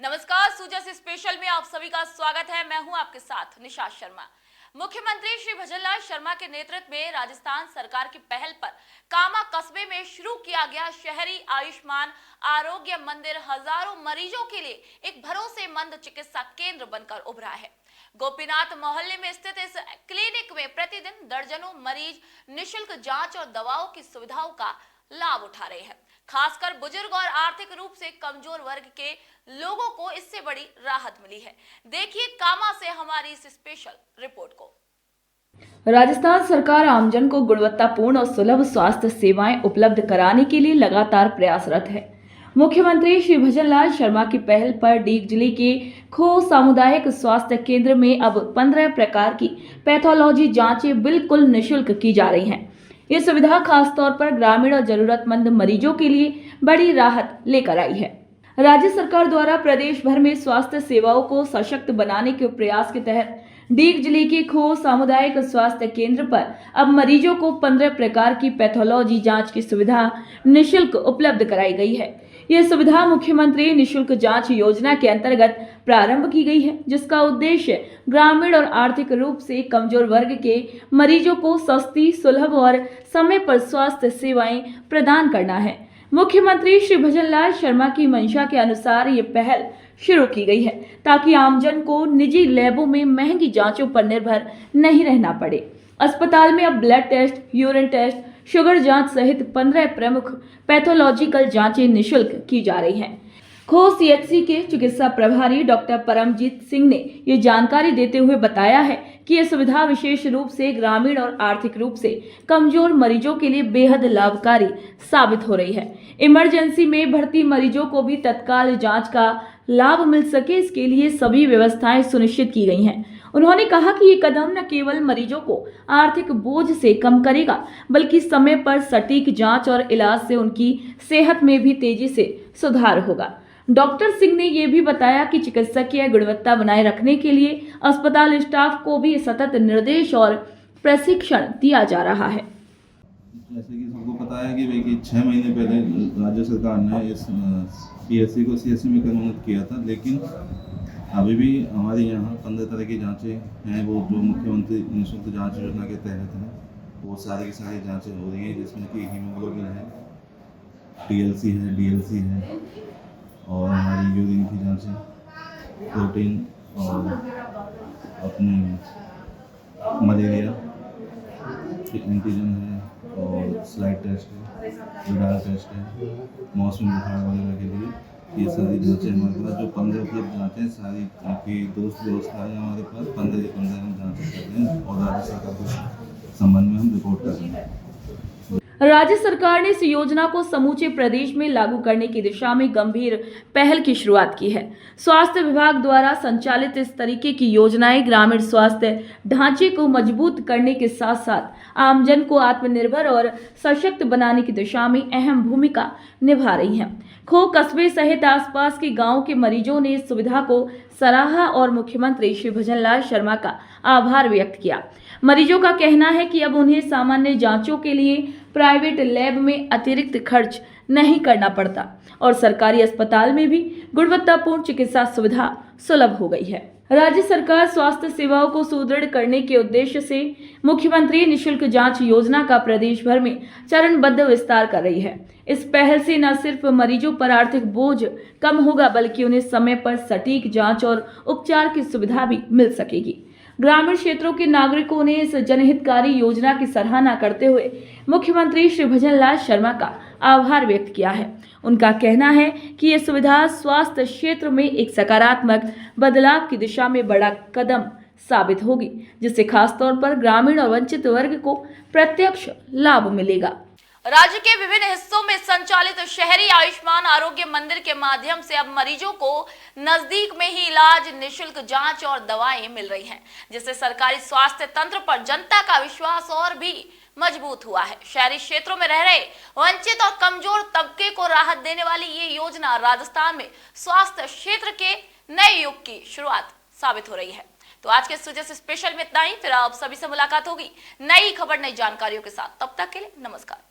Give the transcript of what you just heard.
नमस्कार, सूजस स्पेशल में आप सभी का स्वागत है। मैं हूं आपके साथ निशा शर्मा। मुख्यमंत्री श्री भजनलाल शर्मा के नेतृत्व में राजस्थान सरकार की पहल पर कामा कस्बे में शुरू किया गया शहरी आयुष्मान आरोग्य मंदिर हजारों मरीजों के लिए एक भरोसेमंद चिकित्सा केंद्र बनकर उभरा है। गोपीनाथ मोहल्ले में स्थित इस क्लिनिक में प्रतिदिन दर्जनों मरीज निशुल्क जांच और दवाओं की सुविधाओं का लाभ उठा रहे हैं। खासकर बुजुर्ग और आर्थिक रूप से कमजोर वर्ग के लोगों को इससे बड़ी राहत मिली है। देखिए कामा से हमारी इस स्पेशल रिपोर्ट को। राजस्थान सरकार आमजन को गुणवत्तापूर्ण और सुलभ स्वास्थ्य सेवाएं उपलब्ध कराने के लिए लगातार प्रयासरत है। मुख्यमंत्री श्री भजनलाल शर्मा की पहल पर डीग जिले के खो सामुदायिक स्वास्थ्य केंद्र में अब 15 प्रकार की पैथोलॉजी जांचें बिल्कुल निःशुल्क की जा रही हैं। ये सुविधा खासतौर पर ग्रामीण और जरूरतमंद मरीजों के लिए बड़ी राहत लेकर आई है। राज्य सरकार द्वारा प्रदेश भर में स्वास्थ्य सेवाओं को सशक्त बनाने के प्रयास के तहत डीग जिले के खो सामुदायिक स्वास्थ्य केंद्र पर अब मरीजों को 15 प्रकार की पैथोलॉजी जांच की सुविधा निःशुल्क उपलब्ध कराई गई है। यह सुविधा मुख्यमंत्री निःशुल्क जांच योजना के अंतर्गत प्रारंभ की गई है, जिसका उद्देश्य ग्रामीण और आर्थिक रूप से कमजोर वर्ग के मरीजों को सस्ती, सुलभ और समय पर स्वास्थ्य सेवाएं प्रदान करना है। मुख्यमंत्री श्री भजनलाल शर्मा की मंशा के अनुसार ये पहल शुरू की गई है ताकि आमजन को निजी लैबों में महंगी जांचों पर निर्भर नहीं रहना पड़े। अस्पताल में अब blood test, urine test, sugar जांच सहित 15 प्रमुख पैथोलॉजिकल जांचें निःशुल्क की जा रही हैं। खो सीएचसी के चिकित्सा प्रभारी डॉक्टर परमजीत सिंह ने ये जानकारी देते हुए बताया है कि यह सुविधा विशेष रूप से ग्रामीण और आर्थिक रूप से कमजोर मरीजों के लिए बेहद लाभकारी साबित हो रही है। इमरजेंसी में भर्ती मरीजों को भी तत्काल जांच का लाभ मिल सके, इसके लिए सभी व्यवस्थाएं सुनिश्चित की गई हैं। उन्होंने कहा कि ये कदम न केवल मरीजों को आर्थिक बोझ से कम करेगा, बल्कि समय पर सटीक जांच और इलाज से उनकी सेहत में भी तेजी से सुधार होगा। डॉक्टर सिंह ने यह भी बताया कि चिकित्सकीय गुणवत्ता बनाए रखने के लिए अस्पताल स्टाफ को भी सतत निर्देश और प्रशिक्षण दिया जा रहा है। जैसे कि सबको पता है कि 6 महीने पहले राज्य सरकार ने इस पीएससी को सीएससी में कन्वर्ट किया था, लेकिन अभी भी हमारे यहाँ 15 तरह की जांचें हैं, वो जो मुख्यमंत्री निःशुल्क जांच योजना के तहत हैं। वो सारी की सारी जांचें हो रही हैं, जिसमें कि हीमोग्लोबिन है, टीएलसी है, डीएलसी है और हमारी यूरिन की जांचें, प्रोटीन और अपनी मलेरिया एंटीजन है और स्लाइड टेस्ट है, विडाल टेस्ट है, मौसमी बुखार वगैरह के लिए। ये सारी जांचें हमारे पास जो 15 उपलब्ध जांचें सारी की दोस्त व्यवस्था है हमारे पास। 15 के 15 हम जांचें कर रहे हैं और राज्य सरकार के संबंध में हम रिपोर्ट कर रहे हैं। राज्य सरकार ने इस योजना को समूचे प्रदेश में लागू करने की दिशा में गंभीर पहल की शुरुआत की है। स्वास्थ्य विभाग द्वारा संचालित इस तरीके की योजनाएं ग्रामीण स्वास्थ्य ढांचे को मजबूत करने के साथ साथ आमजन को आत्मनिर्भर और सशक्त बनाने की दिशा में अहम भूमिका निभा रही हैं। खो कस्बे सहित आसपास के गांवों के मरीजों ने इस सुविधा को सराहा और मुख्यमंत्री श्री भजनलाल शर्मा का आभार व्यक्त किया। मरीजों का कहना है कि अब उन्हें सामान्य जांचों के लिए प्राइवेट लैब में अतिरिक्त खर्च नहीं करना पड़ता और सरकारी अस्पताल में भी गुणवत्तापूर्ण चिकित्सा सुविधा सुलभ हो गई है। राज्य सरकार स्वास्थ्य सेवाओं को सुदृढ़ करने के उद्देश्य से मुख्यमंत्री निःशुल्क जांच योजना का प्रदेश भर में चरणबद्ध विस्तार कर रही है। इस पहल से न सिर्फ मरीजों पर आर्थिक बोझ कम होगा, बल्कि उन्हें समय पर सटीक जांच और उपचार की सुविधा भी मिल सकेगी। ग्रामीण क्षेत्रों के नागरिकों ने इस जनहितकारी योजना की सराहना करते हुए मुख्यमंत्री श्री भजनलाल शर्मा का आभार व्यक्त किया है। उनका कहना है कि यह सुविधा स्वास्थ्य क्षेत्र में एक सकारात्मक बदलाव की दिशा में बड़ा कदम साबित होगी, जिससे खासतौर पर ग्रामीण और वंचित वर्ग को प्रत्यक्ष लाभ मिलेगा। राज्य के विभिन्न हिस्सों में संचालित शहरी आयुष्मान आरोग्य मंदिर के माध्यम से अब मरीजों को नजदीक में ही इलाज, निःशुल्क जांच और दवाएं मिल रही हैं, जिससे सरकारी स्वास्थ्य तंत्र पर जनता का विश्वास और भी मजबूत हुआ है। शहरी क्षेत्रों में रह रहे वंचित और कमजोर तबके को राहत देने वाली ये योजना राजस्थान में स्वास्थ्य क्षेत्र के नए युग की शुरुआत साबित हो रही है। तो आज के सूजस स्पेशल में इतना ही। फिर आप सभी से मुलाकात होगी नई खबर, नई जानकारियों के साथ। तब तक के लिए नमस्कार।